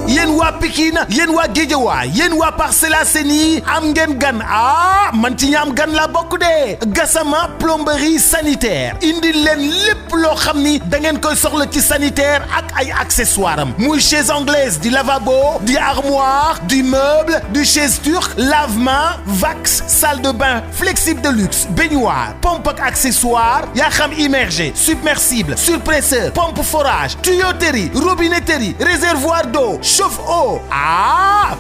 yéen waa Pikine yéen waa Guédiawaye yéen waa Parcelles Assainies am ngeen gan man ci ñaam gan la bokk de Gassama plomberie sanitaire indi leen lépp loo xam ni da ngeen koy soxla ci sanitaire ak ay accessoires am muy chaise anglaise di lavabo di armoire du meuble du chaise turque lavement vax salle de bain flexible de luxe baignoire pompe ak accessoire yaa xam immergé submersible surpresseur pompe forage tuyauterie robinetterie réservoir d'eau chauffe-eau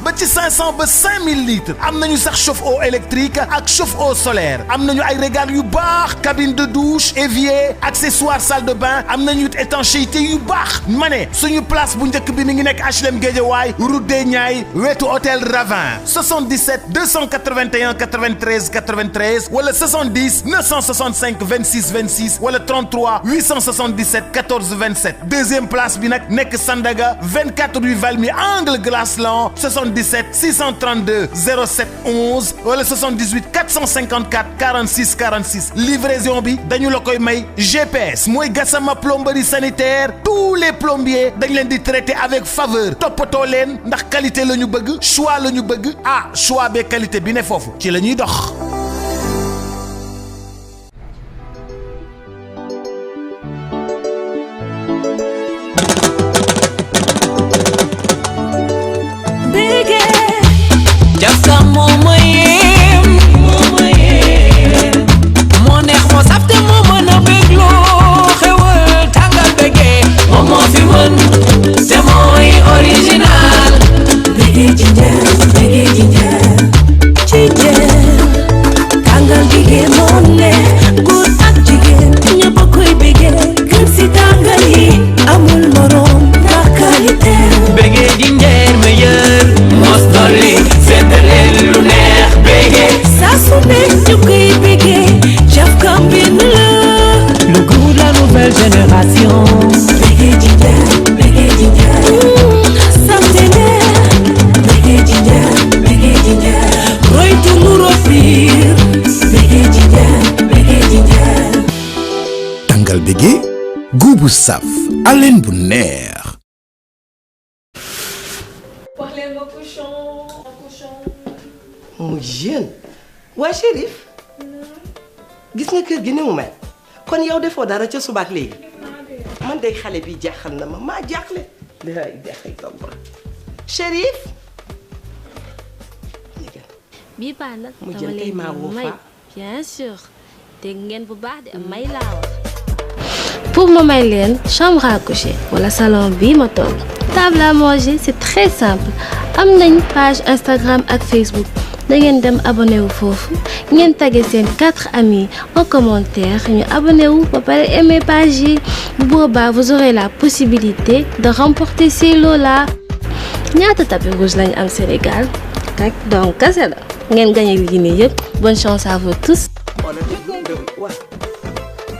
ba ci 500 ba 5000 litres am nañu sax chauffe-eau électrique ak chauffe-eau solaire am nañu ay régal yu baax cabine de douche évier accessoire salle de bain am nañu étanchéité yu baax ma ne suñu place bu njëkk bi mi ngi nekk HLM Guédiawaye route des Niayes wetu hôtel Ravin 77 281 93 93 wala 70 965 26 26 wala 33 877 14 27 deuxième place bi nag nekk Sandaga 24 rue Valmy angle Glaceland 77 632 07 11 wala 78 454 46 46 livraison bi dañu la koy may GPS mooy Gassama plomberie sanitaire tous les plombiers dañ leen di traiter avec faveur toppatoo leen ndax qualité la ñu bëgg choix la ñu bëgg choix be qualité bi ne foofu ci la ñuy dox. Goût saf haleine bu neex. wax leen ma cochon. mu jeune waa Chérif gis nga kër gi ni mu mel kon yow defoo dara ca subaak léegi man day xale bi jaaxal na ma maa jaaxle day jaxay toog Chérif bii baax na mu jël tey maa woo fa bien sûr dégg ngeen bu baax de may laa wax pour ma may leen chambre à coucher wala salon bii ma toog table à manger c'est très simple am nañ page Instagram ak Facebook da ngeen dem abonné wu foofu ngeen tagge seen 4 amis en commentaire ñu abonné wu ba pare aimer page yi bu boobaa vous aurez la possibilité de remporter ces lots là ñaata tapis rouge lañu am Sénégal rek donc kase la ngeen gagné lii nii yëpp bonne chance à vous tous. waaw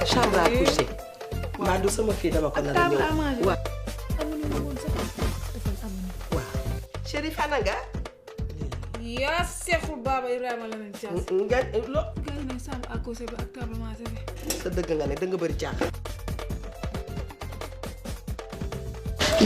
chambre à coucher maa du sama fii dama ko nar a ñëw waaw Chérif ana nga yaa seexul baaba Ibrahima la leen caas. nga lo gars yi ne chambre à coucher bi ak table à manger bi. sa dëgg nga ne da nga bëri caaxaan.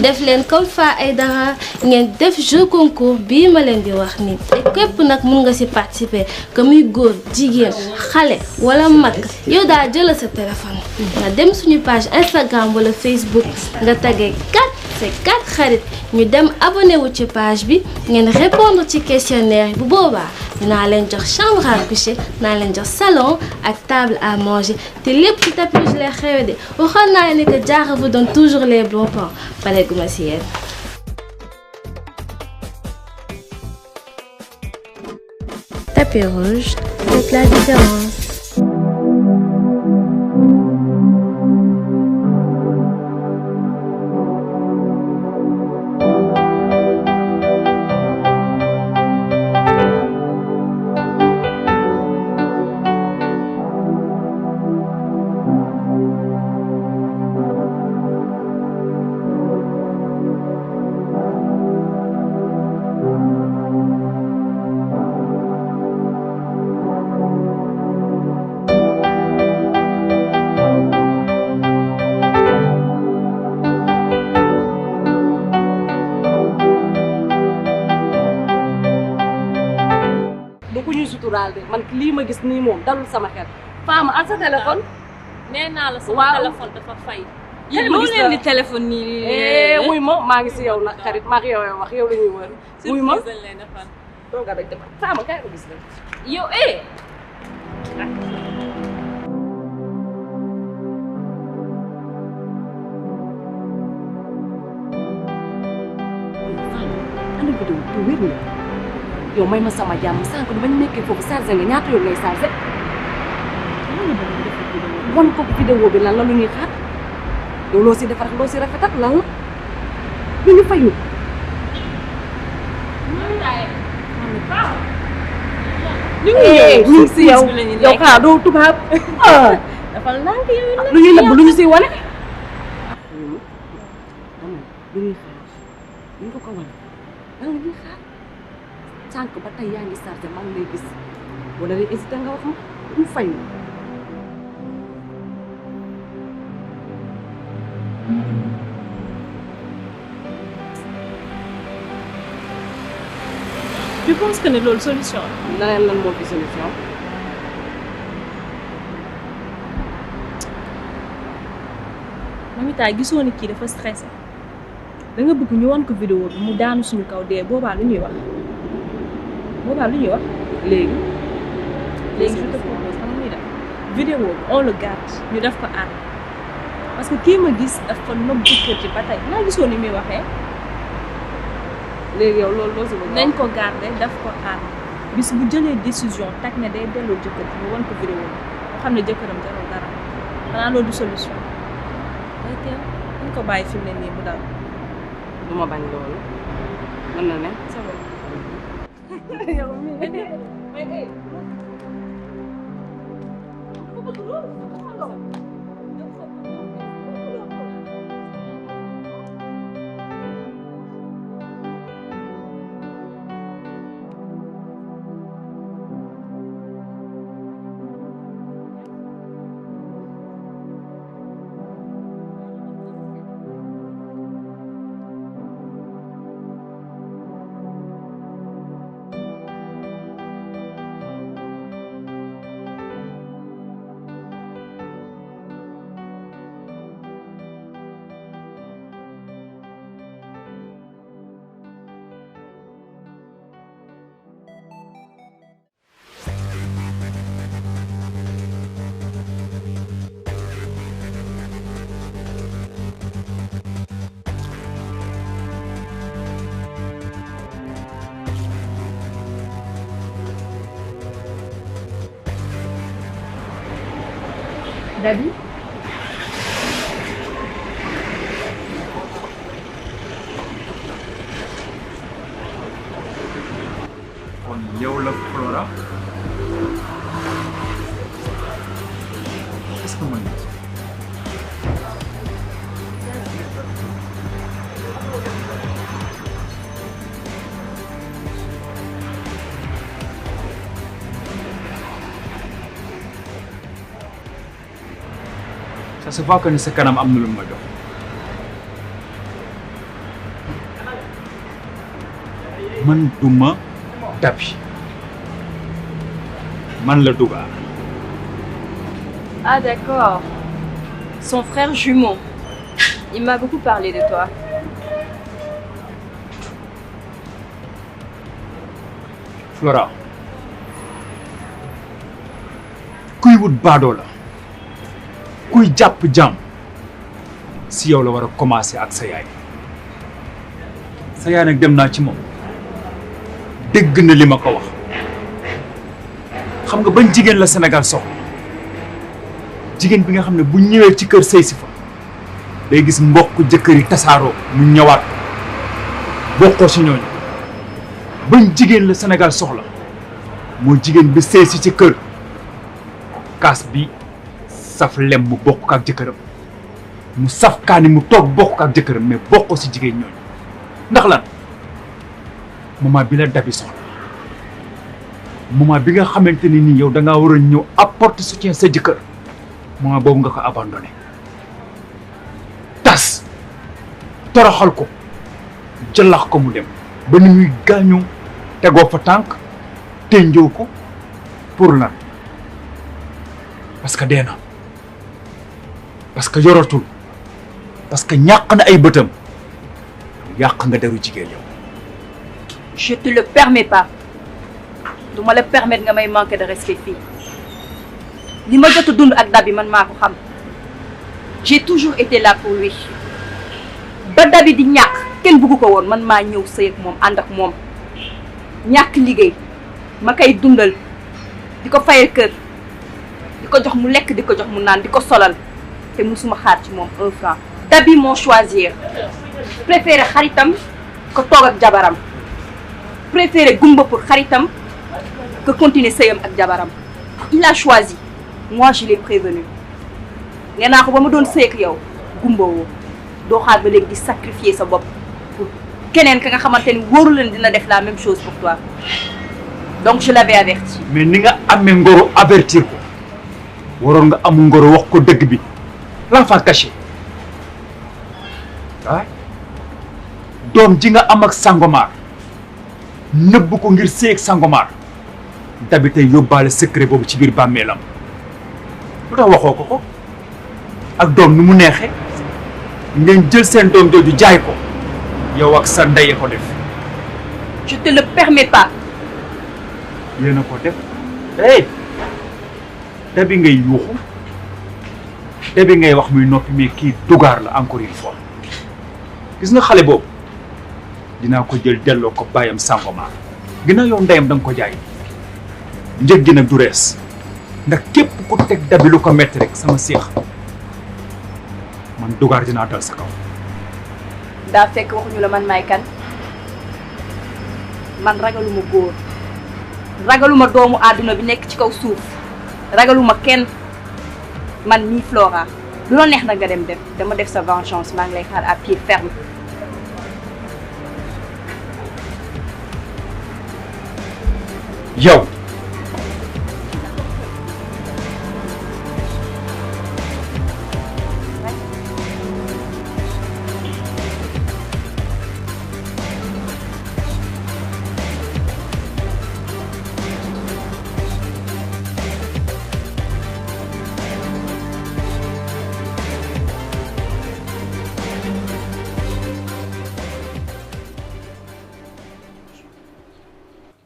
def leen comme Fa Aïdara ngeen def jeu concours bii ma leen di wax nii te képp nag mun nga ci participer que muy góor jigéen xale wala mag yow daa jëla sa téléphone nga dem suñu page Instagram wala Facebook nga tagee 4 xarit ñu dem abonné wu ci page bi ngeen répondre ci questionnaire bu boobaa dinaa leen jox chambre à coucher naa leen jox salon ak table à manger te lépp ci tapis rouge lay xewe de waxoon naa ne que Diarra vous donne toujours les bons plans pareeguma si yéen. Tapis rouge, faites la différence. suturaal de man lii ma gis nii moom dalul sama xel Fama al sa téléphone nee naa la sama téléphone dafa fay. yéen loo leen di téléphone nii. wuy ma maa ngi si yow nag xarit maa ngi yow wax yow la ñuy wër wuy ma surprise lañ leen defal. tooga rek defal Fama kay ma gis la yow ana vidéo tu wér na yow may ma sama jàmm sànq du bañ nekkee foofu chargé nga ñaata yoon ngay chargé wan ko vidéo bi lan la lu ñuy xaar yow loo si defar loo si rafet ak lan la lu ñu fayu ñu ngi si yow yow xaa doo tubaab dafa lànk yow lu ñuy nëbb lu ñu si wane lu ñuy xaar ñu ko ko wane lan la ñuy xaar sànq ba tey yaa ngi chargé maa ngi lay gis wala lay hésité nga wax ma ñu fayu tu penses que ne loolu solution la. leneen lan moo fi solution Mamita gisoo ni kii dafa stressé da nga bëgg ñu wan ko vidéo bi mu daanu suñu kaw dee boobaa lu ñuy wax léegi léegi je te propose xam nga ñuy def vidéo bi on le garde ñu def ko ànd parce que kii ma gis dafa nopp jëkkër ci ba tey naa gisoo ni muy waxee léegi yow loolu loo si bëgg nañ ko garder daf ko ànd bis bu jëlee décision tag ne day delloo jëkkër ji ñu wan ko vidéo bi nga xam ne jëkkëram jarul dara xanaa loolu du solution day teel dañ ko bàyyi fi mu ne nii mu dal du ma bañ loolu mën na ne c'est bon. Dabi kon yow la Flora est-ce que mën ça se voit que ni sa kanam am na lu ma jox man duma Dabi man la Dougar. Ah d'accord. Son frère jumeau. Il m'a beaucoup parlé de toi. Flora kuy wut baadoo la kuy jàpp jàmm si yow la war a commencer ak sa yaay nag dem naa ci moom dégg na li ma ko wax xam nga ban jigéen la Sénégal soxla jigéen bi nga xam ne bu ñëwee ci kër sëy si fa day gis mbokk jëkkër yi tasaaroo mu ñëwaat bokkoo si ñooñu ban jigéen la Sénégal soxla moo jigéen bi sëy si ci kër kaas bi saf lem mu bokk ak jëkkëram mu saf kaani mu toog bokk ak jëkkëram mais bokkoo si jigéen ñooñu ndax lan moment bi la Dabi soxla moment bi nga xamante ni nii yow da ngaa war a ñëw apporter soutien sa jëkkër moment boobu nga ko abandonné tas toroxal ko jëlax ko mu dem ba ni muy gaañoo tegoo fa tànk tenjoo ko pour lan parce que dee na parce que yoratul parce que ñàkk na ay bëtam yàq nga deru jigéen yow. Je te le permets pas. Du ma la permettre nga may manquer de respect fii. li ma jot a dund ak Dabi man maa ko xam. J'ai toujours été là pour lui. ba Dabi di ñàkk kenn bëggu ko woon man maa ñëw sëy ak moom ànd ak moom. ñàkk liggéey ma koy dundal di ko fayal kër di ko jox mu lekk di ko jox mu naan di ko solal te musuma xaar ci moom 1 franc. Dabi moo choisir préféré xaritam ko toog ak jabaram préféré gumba pour xaritam que continuer sëyam ak jabaram. Il a choisi moi je l'ai prévenu nee naa ko ba ma doon sëy ak yow gumba woo doo xaar ba léegi di sacrifier sa bopp pour keneen ka nga xamante ni wóoru leen dina def la même chose pour toi donc je l'avais averti. mais ni nga amee ngoro avertir ko waroon nga amul ngoro wax ko dëgg bi l'enfant caché ah doom ji nga am ak Sangomar nëbb ko ngir sëy ak Sangomar Dabi tey yóbbaale secret boobu ci biir bàmmeelam lu tax waxoo ko ak doom nu mu neexee ngeen jël seen doom jooju jaay ko yow ak sa ndey ko def. je te le permets pas. yéen a ko def hey Dabi ngay yuuxu Dabi ngay wax muy noppi mais kii dugaar la encore une fois gis nga xale boobu dinaa ko jël delloo ko bàyyam Sangomar ginnaaw yow ndeyam da nga ko jaay njëg gi nag du rees ndax képp ku teg Dabi lu ko metti rek sama seex man dugaar dinaa dal sa kaw. daa fekk waxuñu la man maay kan man ragaluma góor ragaluma doomu àdduna bi nekk ci kaw suuf ragaluma kenn man nii Flora lu la neex nag nga dem def dama def sa vengeance maa ngi lay xaar à pied ferme. yow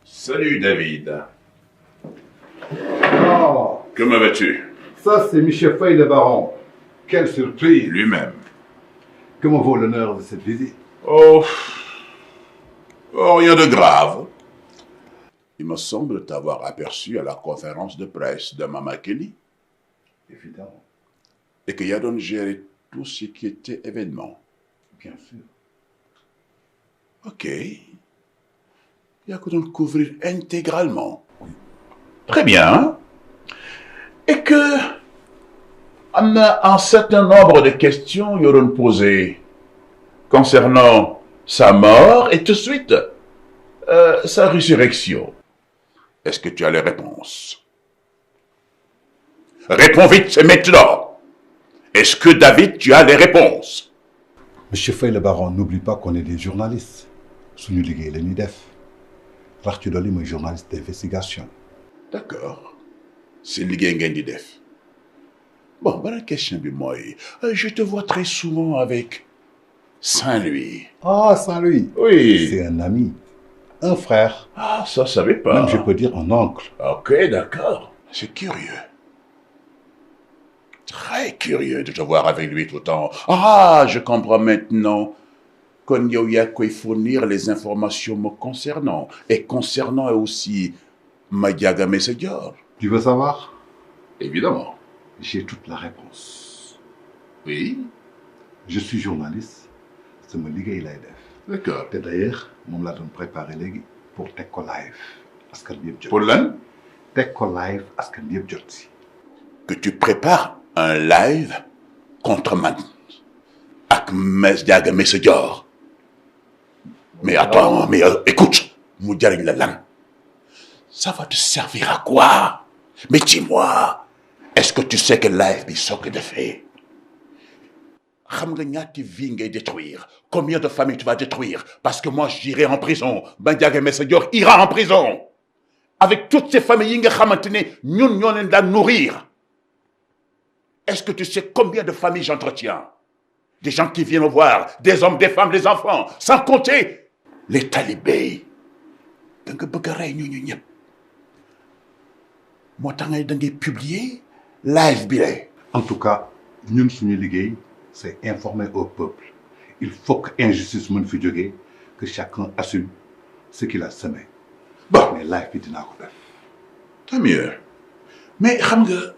Salut David. Oh, Comment vas-tu? ça c'est Michel Feuille le baron. Quelle surprise. Lui-même. Comment vaut l'honneur de cette visite? Oh, rien de grave. Il me semble t'avoir aperçu à la conférence de presse de Mama Kelly. Évidemment. Et qu'il y a donc géré tout ce qui était événement. Bien sûr. Ok. Il y a que donc couvrir intégralement. Très bien. Et que on a un certain nombre de questions y auront posées concernant sa mort et tout de suite sa résurrection. Est-ce que tu as les réponses? Réponds vite, c'est maintenant. Est-ce que David, tu as les réponses? Monsieur Feuille le baron, n'oublie pas qu'on est des journalistes. Suñu liggéey la ñuy def. rax ci dolli mooy journaliste d'investigation. D'accord. C'est liggéey ngeen di def. Bon, beneen question bi mooy je te vois très souvent avec Saint-Louis. Ah, Saint-Louis. Oui. C'est un ami, un frère. Ah, ça, je savais pas. Même je peux dire un oncle. Ok, d'accord. C'est curieux. Très curieux de te voir avec lui tout le temps. Ah, je comprends maintenant. Kon yow yaa koy fournir les informations me concernant et concernant aussi Madiaga Messa Dior. Tu veux savoir? Évidemment. J'ai toute la réponse. Oui. Je suis journaliste. sama liggéey lay def. D'accord. te d'ailleurs moom laa doon préparé léegi pour teg ko live. askan bi yëpp jot. Pour lan? teg ko live askan bi yëpp jot si. Que tu prépares un live contre man ak Madiaga Messa Dior. Mais attends, mais écoute, mu jariñ la lan? Ça va te servir à quoi? Mais dis-moi, est-ce que tu sais que live bi soo ko defee xam nga ñaati vie ngay détruire? Combien de familles tu vas détruire? Parce que moi j'irai en prison. Madiaga Messa Dior ira en prison. avec toutes ces familles yi nga xamante ne ñun ñoo leen daan nourrir. Est-ce que tu sais combien de familles j'entretiens? Des gens qui viennent me voir, des hommes, des femmes, des enfants, sans compter les talibés. da nga bëgg a rey ñu ñëpp moo tax da ngay publier live bi lay. En tout cas ñun suñu liggéey c'est informer au peuple. Il faut que injustice mën fi jógee, que chacun assume ce qu'il a semé. Bon mais live bi dinaa ko def. Tant mieux. Mais xam nga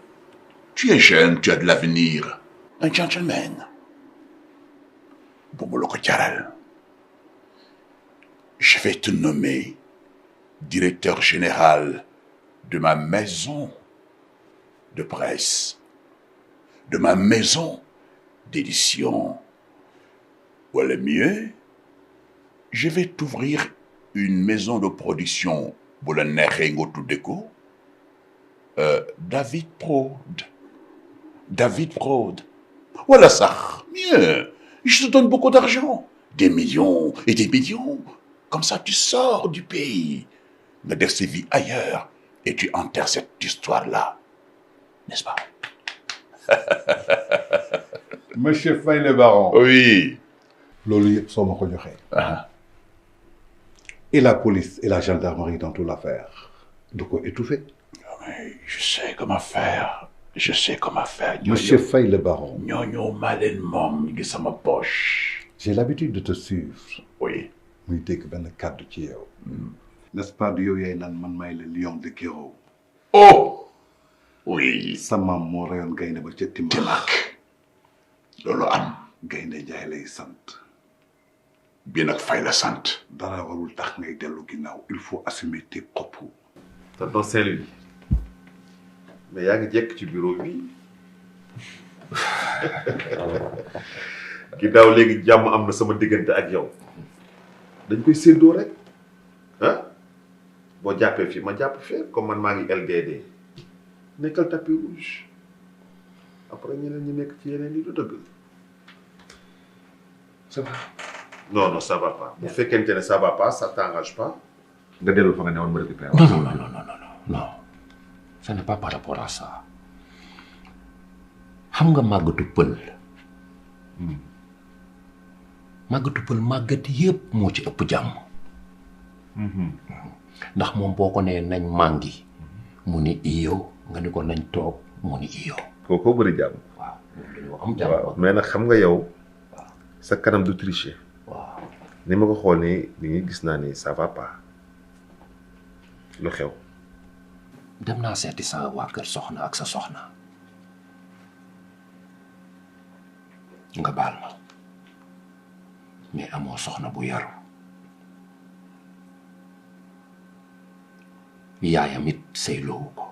tu es jeune, tu as de l'avenir, un gentleman. Boobu la ko jaral. Je vais te nommer directeur général de ma maison de presse, de ma maison d'édition. Ou le mieux, je vais t'ouvrir une maison de production bu la neexee nga tudde ko David Prod. David Prod. Voilà ça. Mieux. Je te donne beaucoup d'argent. Des millions et des millions. Comme ça, tu sors du pays. Mais de ces vies ailleurs. Et tu enterres cette histoire-là. N'est-ce pas? Monsieur Faye le baron. Oui. Loolu yëpp soo ma ko joxee. Et la police et la gendarmerie dans toute l'affaire. De quoi étouffer? Je sais comment faire. Je sais comment faire. Monsieur Faye le baron. Ñooñu maa leen moom ñu ngi sama poche. J'ai l'habitude de te suivre. Oui. muy dégg benn kàddu ci yow. N'est-ce pas du yow yaay naan man maay le lion de Guéraw. Oh. Oui. Sa maam moo reyoon gaynde ba ca Timac. Loolu am. Gaynde Njaay lay sant. Bii nag Faye la sant. Dara warul tax ngay dellu ginnaaw. Il faut assumer tes propos. tonton Saint-Louis mais yaa ngi jekk ci bureau bi ginnaaw léegi jàmm am na sama diggante ak yow dañ koy séddoo rek ah boo jàppee fii ma jàpp fee comme man maa ngi LDD nekkal tapis rouge après ñeneen ñi nekk ci yeneen yi du dëgg. Ça va. non non ça va pas bu fekkente ne ça va pas ça t'engage pas. nga dellu fa nga newoon ma récupérer. Non, ce n'est pas par rapport à ça. xam nga màggatu pël. màggatu pël màggat yépp moo ci ëpp jàmm. ndax moom boo ko nee nañ màngi mu ni iyo nga ni ko nañ toog mu ni iyo. kookoo bëri jàmm. waaw dañoo am jàmm. waaw mais nag xam nga yow sa kanam du tricher. waaw ni ma ko xool nii ni gis naa ni ça va pas lu xew. dem naa seeti sa waa kër soxna ak sa soxna nga baal ma mais amoo soxna bu yaru yaayam it sëyloowu ko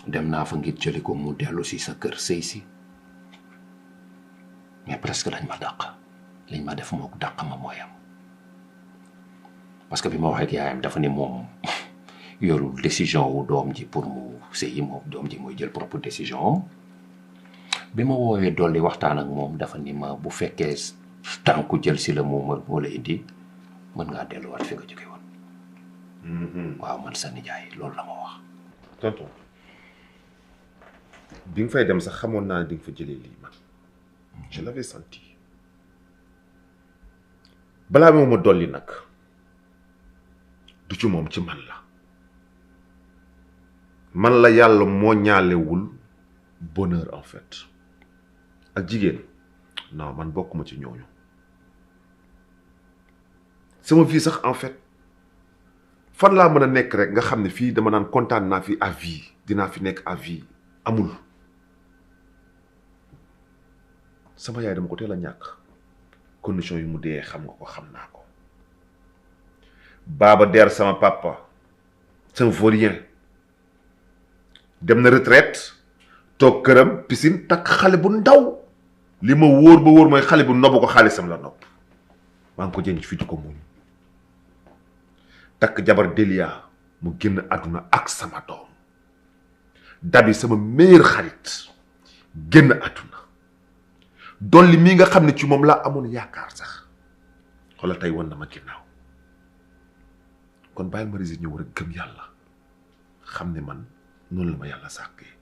dem naa fa ngir jëli ko mu dellu si sa kër sëy si mais presque lañ ma dàq liñ ma def mook dàq ma mooyam parce que bi ma waxee ak yaayam dafa ni moom yorul décision wu doom ji pour mu sëyi moom doom ji mooy jël propre décision am bi ma woowee dolli waxtaan ak moom dafa ni ma bu fekkee tànku jël si la moom moo la indi mën ngaa delluwaat fi nga jóge woon. waaw man sa nijaay loolu la ma wax. tonton bi nga fay dem sax xamoon naa ne di nga fa jëlee lii man je l'avais senti balaa moo ma dolli nag du ci moom ci man la. man la yàlla moo ñaalewul bonheur en fait ak jigéen non man bokkuma ci ñooñu sama vie sax en fait fan laa mën a nekk rek nga xam ne fii dama naan kontaan naa fi à vie dinaa fi nekk à vie amul sama yaay dama ko teel a ñàkk condition yi mu dee xam nga ko xam naa ko baaba der sama papa c'est un vaurien dem na retraite toog këram piscine takk xale bu ndaw li ma wóor ba wóor mooy xale bu nobb ko xaalisam la nopp maa ngi ko jënc fii di ko muñ takk jabar Delia mu génn àdduna ak sama doom dabi sama meilleur xarit génn àdduna dolli mii nga xam ne ci moom laa amoon yaakaar sax xoolal tey wan na ma ginnaaw kon bàyyil ma résigné ñëw rek gëm yàlla xam ne man noonu la ma yàlla sàkkee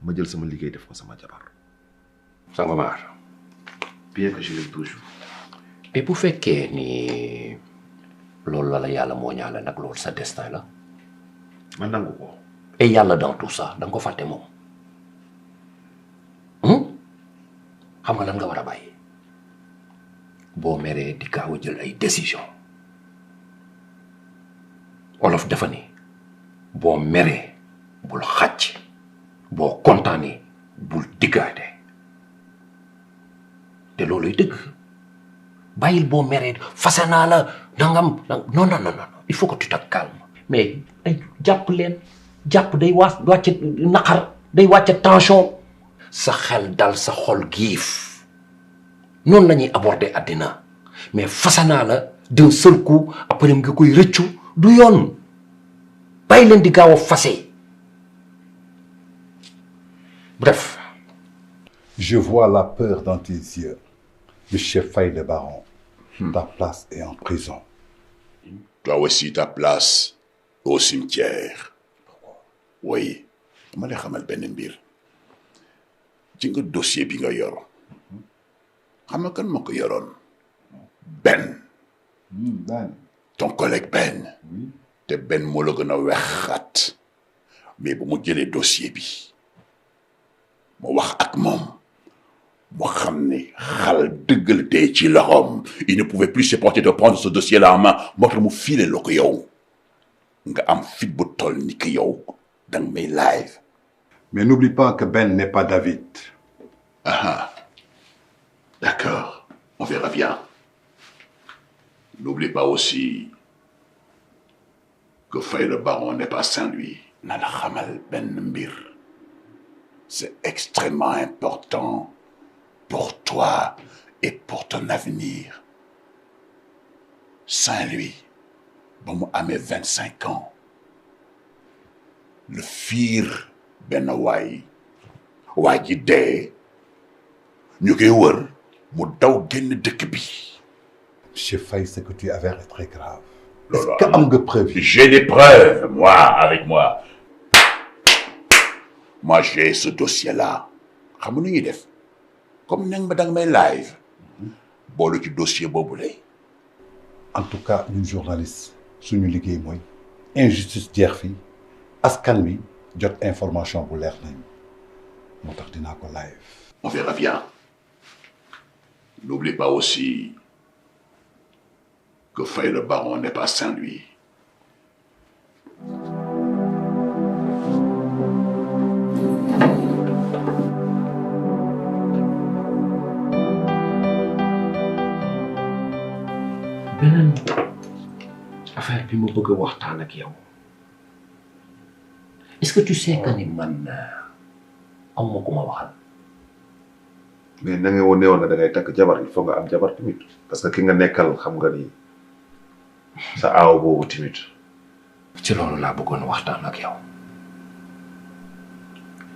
ma jël sama liggéey def ko sama jabar. Sangomar. bien que je l'aime toujours. et bu fekkee ni loolu la yàlla moo ñaale nag loolu sa destin la. ma nangu ko. et yàlla dans tout ça da nga ko fàtte moom. xam nga lan nga war a bàyyi boo meree di gaaw a jël ay décision olof dafa ni boo meree bul xàcc boo kontaanee bul diggaate te looluy dëgg bàyyil boo meree fase naa la nangam non non non non il faut que tu te calmes mais ay jàpp leen jàpp day wàcce naqar day wàcce tension sa xel dal sa xol giif noonu la ñuy aborder àddina mais fase naa la d'un seul coup après nga koy rëccu du yoon bàyyi leen di gaaw a fase bref. Je vois la peur dans tes yeux. Monsieur Faye le baron, ta place est en prison. Toi aussi, ta place au cimetière. Oui. Je vais te dire un mbir. Ci nga dossier bi nga yor. Xam nga kan moo ko yoroon? Ben. Ben. Ton collègue Ben. Oui. Te Ben moo la gën a wexxat. Mais bu mu jëlee dossier bi. mu wax ak moom. mu xam ne xal dëgg la tey ci loxoom. Il ne pouvait plus supporter de prendre ce dossier-là en main. moo tax mu fiile la ko yow. nga am fit bu toll ni ki yow. danga may live. Mais n'oublie pas que Ben n'est pas David. Ah, d'accord, on verra bien. N'oublie pas aussi que Faye le baron n'est pas Saint-Louis. Nana xamal Ben mbir. C'est extrêmement important pour toi et pour ton avenir. Saint-Louis, ba mu amee 25 ans, le fiir benn waay ji dee ñu koy wër mu daw génn dëkk bi. Monsieur Faye, ce que tu avais est très grave. Est-ce que am nga preuve? J'ai des preuves, moi, avec moi. Moi, j'ai ce dossier-là. xam nga nu ñuy def comme nang ma danga may live boolu ci dossier boobu lay. En tout cas, ñun journaliste suñu liggéey mooy injustice jeex fi askan wi jot information bu leer nañ moo tax dinaa ko live. On verra bien. N'oublie pas aussi que Faye le baron n'est pas Saint-Louis. beneen affaire bi ma bëgg a waxtaan ak yow est-ce que tu sais que ni man am ma ku ma waxal. mais na nga woon ne woon na da ngay takk jabar il faut nga am jabar tamit parce que ki nga nekkal xam nga ni sa aaw boobu tamit. ci loolu laa bëggoon waxtaan ak yow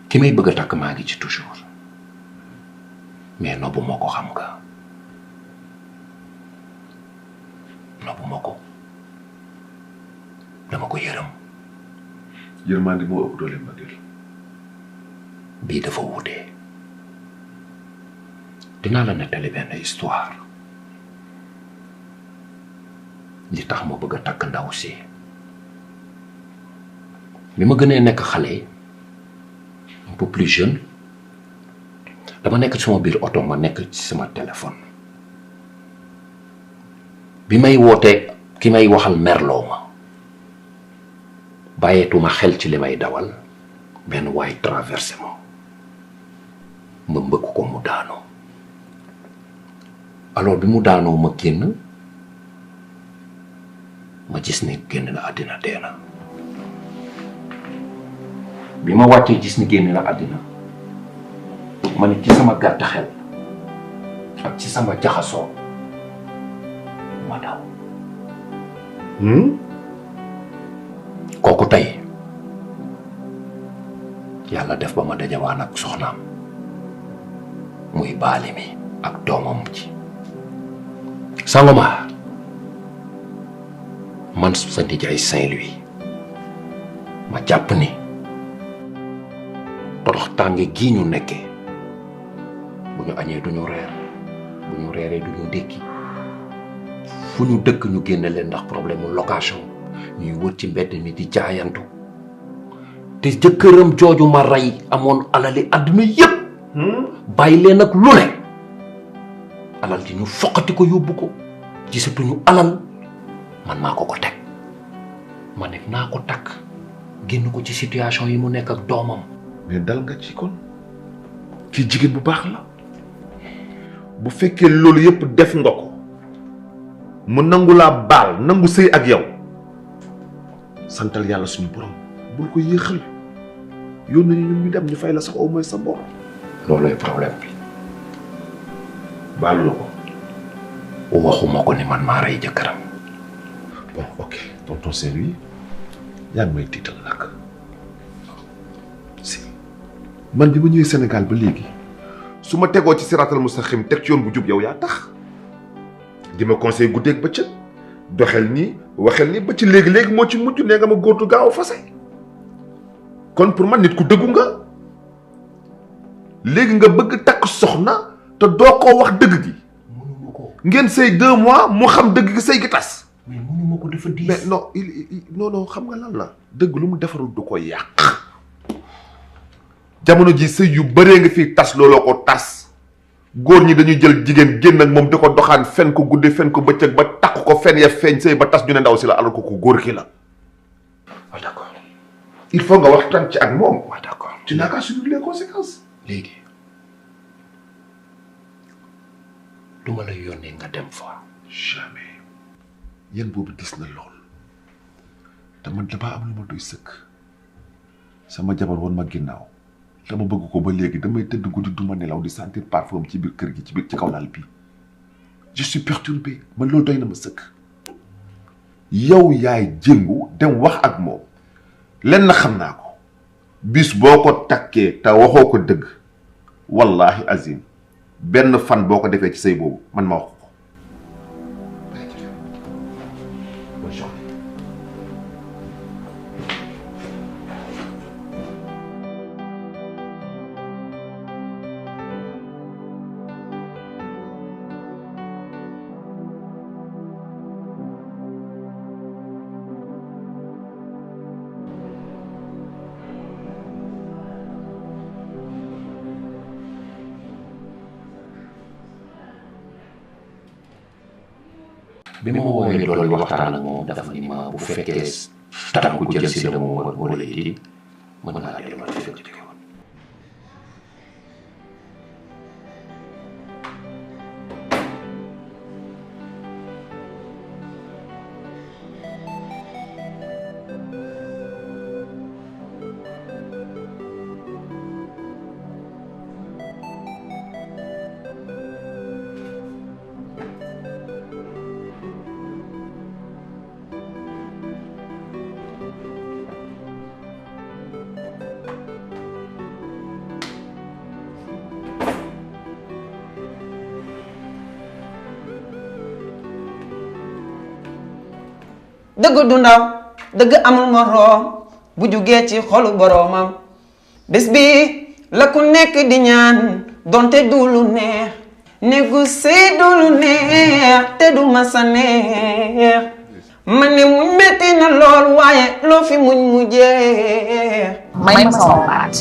ki may bëgg a takk maa ngi ci toujours mais nobbu moo ko xam nga nobbu moo ko dama ko yërëm. yërmande moo ëpp doole mbëggeel. bii dafa wuute dinaa la nettali benn histoire li tax ma bëgg a takk ndaw si bi ma gënee nekk xale un peu plus jeune dama nekk ci sama biir oto ma nekk ci sama téléphone bi may wootee ki may waxal merloo ma bàyyeetuma xel ci li may dawal benn waay traversé ma mbëkk ko mu daanoo alors bi mu daanoo ma génn ma gis ni génn na àddina dee na bi ma wàccee gis ni génn na àddina ma ne ci sama gàtt xel ak ci sama jaxasoo ma daw kooku tey yàlla def ba ma dajawaan ak soxnaam muy baali mi ak doomam ci Sangomar man sa nijaay Saint-Louis ma jàpp ni torox tànge gii ñu nekkee bu ñu añee duñu reer bu ñu reeree duñu ndékki fu ñu dëkk ñu génne leen ndax problème mu location ñuy wër ci mbedd mi di jaayantu te jëkkëram jooju ma rey amoon alali àdduna yépp bàyyi leen ak lu ne alal ji ñu foqati ko yóbbu ko gisatuñu alal man maa ko teg ma ne naa ko takk génn ko ci situation yi mu nekk ak doomam. mais dal nga ci kon kii jigéen bu baax la bu fekkee loolu yépp def nga ko mu nangu laa baal nangu sëy ak yow santal yàlla suñu borom bul ko yéexal yoon nañu ñun ñu dem ñu fay la sax au moins sa bor. loolooy problème bi. baalu la ko. waxuma ko ni man maa rey jëkkëram. bon ok tonton Saint-Louis yaa ngi may tiital nag si man bi ma ñëwee Sénégal ba léegi su ma tegoo ci siraatal mustaqim teg ci yoon bu jub yow yaa tax di ma conseil guddeeg bëccëg doxel nii waxel nii ba ci léegi-léegi moo ci mujj nee nga ma góortu gaaw a fase kon pour man nit ku dëggu nga léegi nga bëgg takk soxna te doo ko wax dëgg gi ngeen sëy 2 mois mu xam dëgg gi sëy gi tas. mais mënuma ko dafa diis. mais non non xam nga lan la dëgg lu mu defarul du ko yàq jamono ji sëy yu bëree nga fii tas looloo ko tas góor ñi dañuy jël jigéen génn ak moom di ko doxaan fen ko guddi fen ko bëccëg ba takk ko fen ya feeñ sëy ba tas ñu ne ndaw si la alors ko góor ki la. waaw d'accord. il faut nga waxtaan ci ak moom. waaw d'accord. tu n'as qu'à subir les conséquences. léegi du ma la yónnee nga dem fa. jamais yéen boobu gis na lool te man damaa am lu ma doy sëkk sama jabar woon ma ginnaaw dama bëgg ko ba léegi damay tëdd guddi du ma nelaw di sentir parfum ci biir kër gi ci kaw lal bi je suis perturbé man loolu doy na ma sëkk yow yaay jëngu dem wax ak moom lenn xam naa ko bis boo ko takkee te waxoo ko dëgg wallahi azim benn fan boo ko defee ci sëy boobu man ma wax ko. Bonne journée. bi ma woowee doon waxtaan ak moom dafa ni ma bu fekkee tànku jël si la mu war wala di mën naa delluwaat fi nga jóge woon. dëgg du ndaw dëgg amul moroom bu jugee ci xolu boroomam bés bi la ku nekk di ñaan donte du lu neex négocier du lu neex te du masa neex ma ne muñ metti na lool waaye loo fi muñ mu jeex may ma sama baat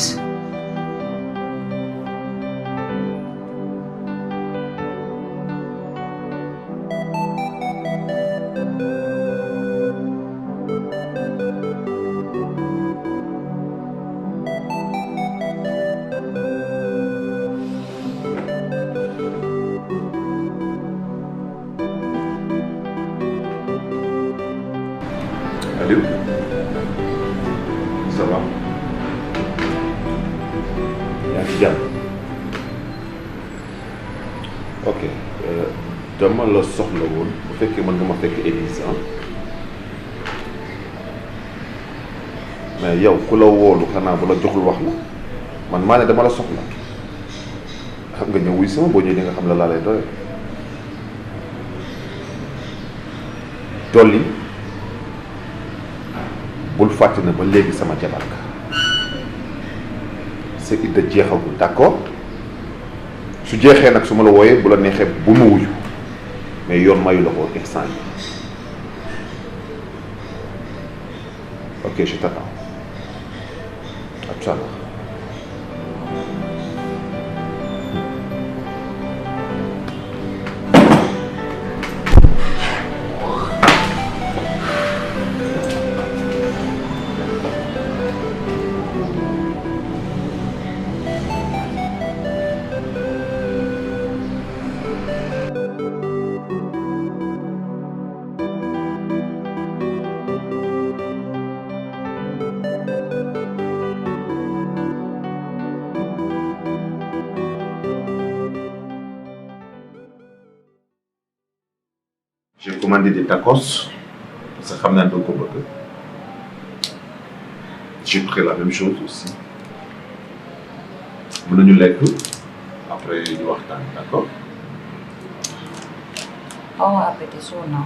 Aliou ça va yaa ngi ci jàmm ok dama la soxla woon bu fekkee mën nga ma fekk Élise mais yow ku la woolu xanaa bu la joxul wax la man maa ne dama la soxla xam nga ñëw wuy sama boo ñëwee di nga xam la laa lay doyee dolli fàtte na ba léegi sama jabar ka sa idda jeexagul d'accord su jeexee nag su ma la wooyee bu la neexee bu ma wuyu mais yoon mayu la ko instant yi ok je t'attends à tout à l'heure. J'ai commandé des tacos parce que xam naa ne danga ko bëgg. J'ai pris la même chose aussi. Mën nañu lekk après ñu waxtaan d'accord. Bon appétit suur naa.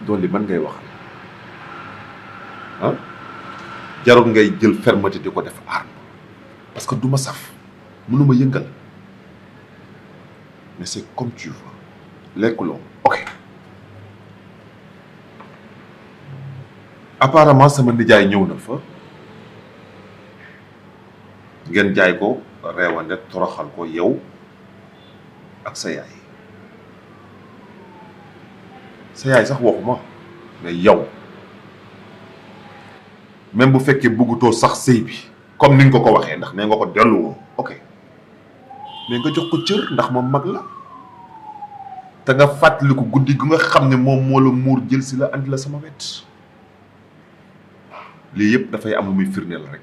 Dolly man ngay wax ah jarul ngay jël fermeté di ko def arme parce que du ma saf mënuma yëngal. Mais c'est comme tu veux. Lekkuloo ok. Apparemment sama nijaay ñëw na fa ngeen jaay ko reewande toroxal ko yow ak sa yaay sax waxuma mais yow même bu fekkee bëggutoo sax sëy bi comme ni nga ko waxee ndax nee nga ko delluwoo ok mais nga jox ko cër ndax moom mag la te nga fàttaliku guddi gu nga xam ne moom moo la muur jël si la andi la sama wet lii yëpp dafay am lu muy firndeel rek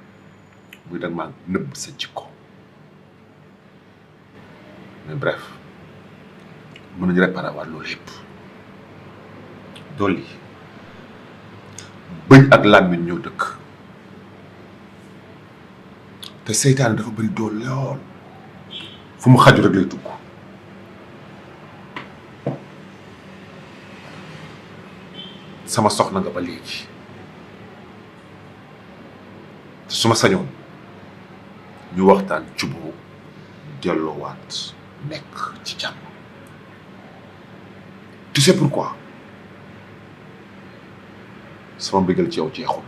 muy danga maa nëbb sa jikko mais bref mën nañu réparer waat loolu yëpp Dolly bëñ ak làmmiñ ñoo dëkk te seytaane dafa bëri doole lool fu mu xaju rek lay dugg sama soxna nga ba léegi te su ma sañoon ñu waxtaan juboo delloowaat nekk ci jàmm tu sais pourquoi sama mbëggal ci yow jeexul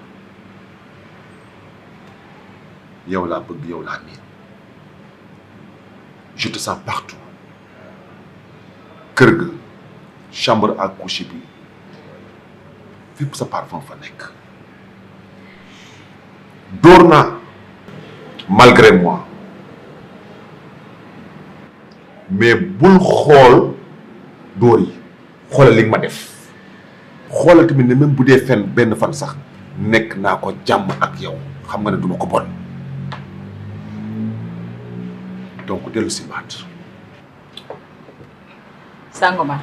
yow laa bëgg yow laa miin je te sens partout kër ga chambre à coucher bi fépp sa parfum fa nekk dóor naa malgré moi mais bul xool dóor yi xoolal li nga ma def xoolal tamit ne même bu dee fen benn fan sax nekk naa ko jàmm ak yow xam nga ne duma ko bon donc dellu si baat Sangomar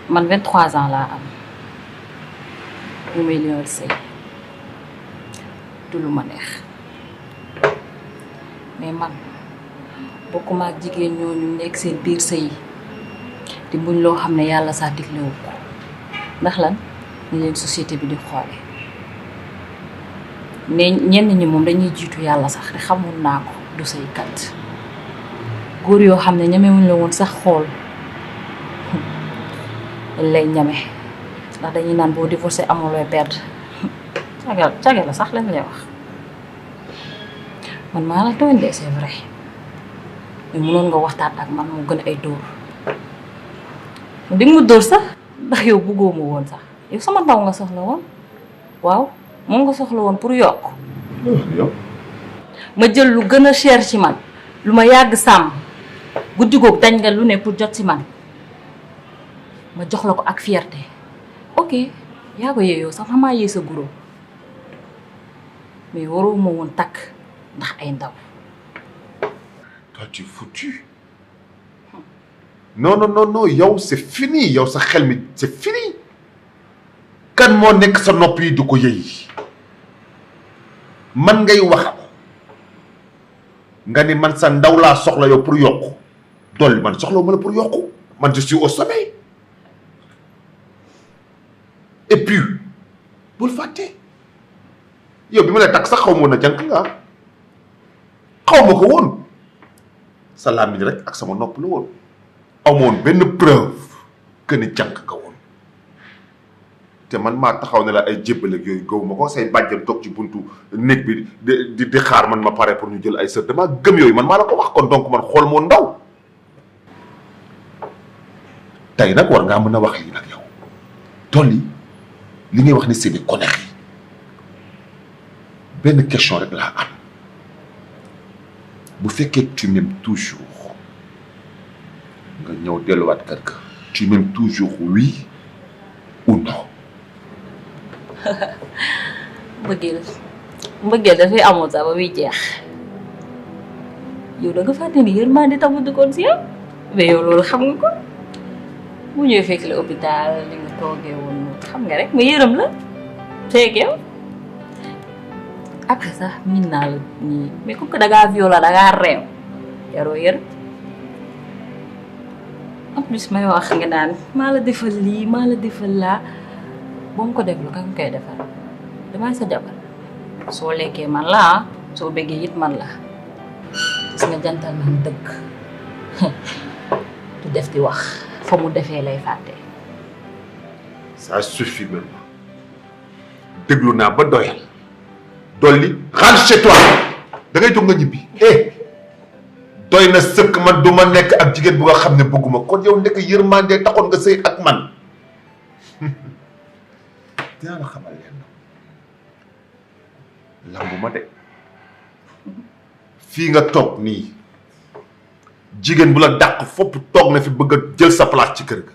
man 23 ans laa am ñu may liyool sëy du lu ma neex mais man bokkuma ak jigéen ñooñu nekk seen biir sëy di muñ loo xam ne yàlla saa diglewu ko ndax lan ni leen société bi di xoole mais ñenn ñi moom dañuy jiitu yàlla sax te xamul naa ko du sëykat góor yoo xam ne ñamewuñ la woon sax xool dañ lay ñame ndax dañuy naan boo divorcé amulooy perdre cagal la sax lañ lay wax man maa la tooñ de c'est vrai mais mënoon nga waxtaan ak man mu gën ay dóor di nga ma dóor sax ndax yow bëggoo ma woon sax yow sama ndaw nga soxla woon waaw moom nga soxla woon pour yokk ma jël lu gën a cher ci man lu ma yàgg sàmm guddi googu dañ nga lu ne pour jot ci man ma jox la ko ak fierté ok yaa ko yeeyoo sax maa yee sa guro mais waroo ma woon takk ndax ay ndaw. Toi tu es foutu. Non yow c'est fini yow sa xel mi c'est fini kan moo nekk sa nopp yi du ko yëy man ngay waxal nga ni man sa ndaw laa soxla yow pour yokku dolli man soxla ma la pour yokku man je suis au sommet et puis bul fàtte yow bi ma lay takk sax xaw ma woon na jànk nga xaw ma ko woon sa làmmiñ rek ak sama nopp la woon aw ma woon benn preuve que ni jànk nga woon te man maa taxaw ne la ay jébbal ak yooyu gaw ma ko say bàjjan toog ci buntu néeg bi di xaar man ma pare pour ñu jël ay sër damaa gëm yooyu man maa la ko wax kon donc man xool moo ndaw tey nag war ngaa mën a wax lii nag yow dolli li ngay wax ni c'est des conneries benn question rek laa am bu fekkee tu m'aimes toujours nga ñëw delluwaat kër ga tu m'aimes toujours oui ou non. mbëggeel dafay amoon sax ba muy jeex yow da nga fàtte ni yërmande tax mu dëkkoon si yow mais yow loolu xam nga ko bu ñëwee fekk la hôpital li nga toogee woon xam nga rek ma yërëm la feeg yow après sax min naa la nii mais comme que da ngaa violé da ngaa réew yaroo yërëm en plus may wax nga naan maa la defal lii maa la defal laa boo mu ko def lu ka nga koy defal damay sa jabar soo lekkee man la soo bëggee it man la gis nga jantal man dëgg du def di wax fa mu defee lay fàtte. ça suffit maintenant déglu naa ba doyal dolli rentre chez toi da ngay jóg nga ñibbi doy na sëkk man du ma nekk ak jigéen bu nga xam ne bëgguma kon yow nekk yërmande taxoon nga sëy ak man dinaa la xamal leen lambu ma de fii nga toog nii jigéen bu la dàq fopp toog na fi bëgg a jël sa place ci kër ga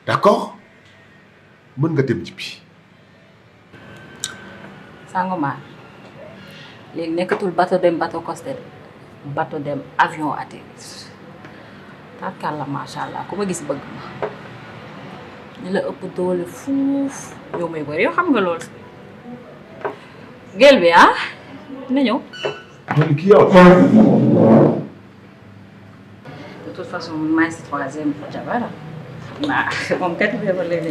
d'accord mën nga dem jibbi Sangomar léegi nekkatul bateau dem bateau costé bateau dem avion atterri tarkalla macha allah ku ma gis bëgg ma ni la ëpp doole fuuf yow may bëri yow xam nga loolu gel bi ah na ñëw dolli ki yow de toute façon maay si troisième jabar naa moom kat feebar lay la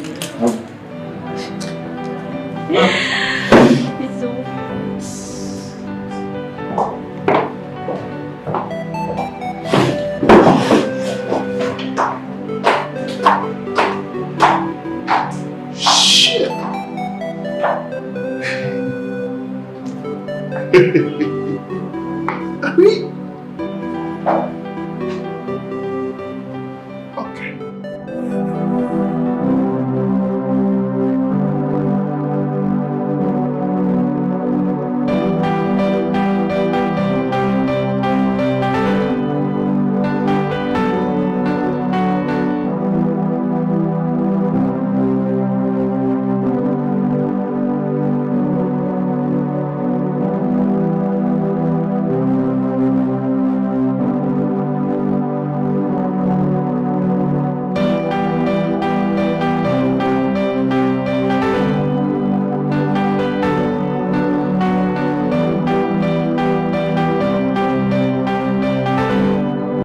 Ah oui.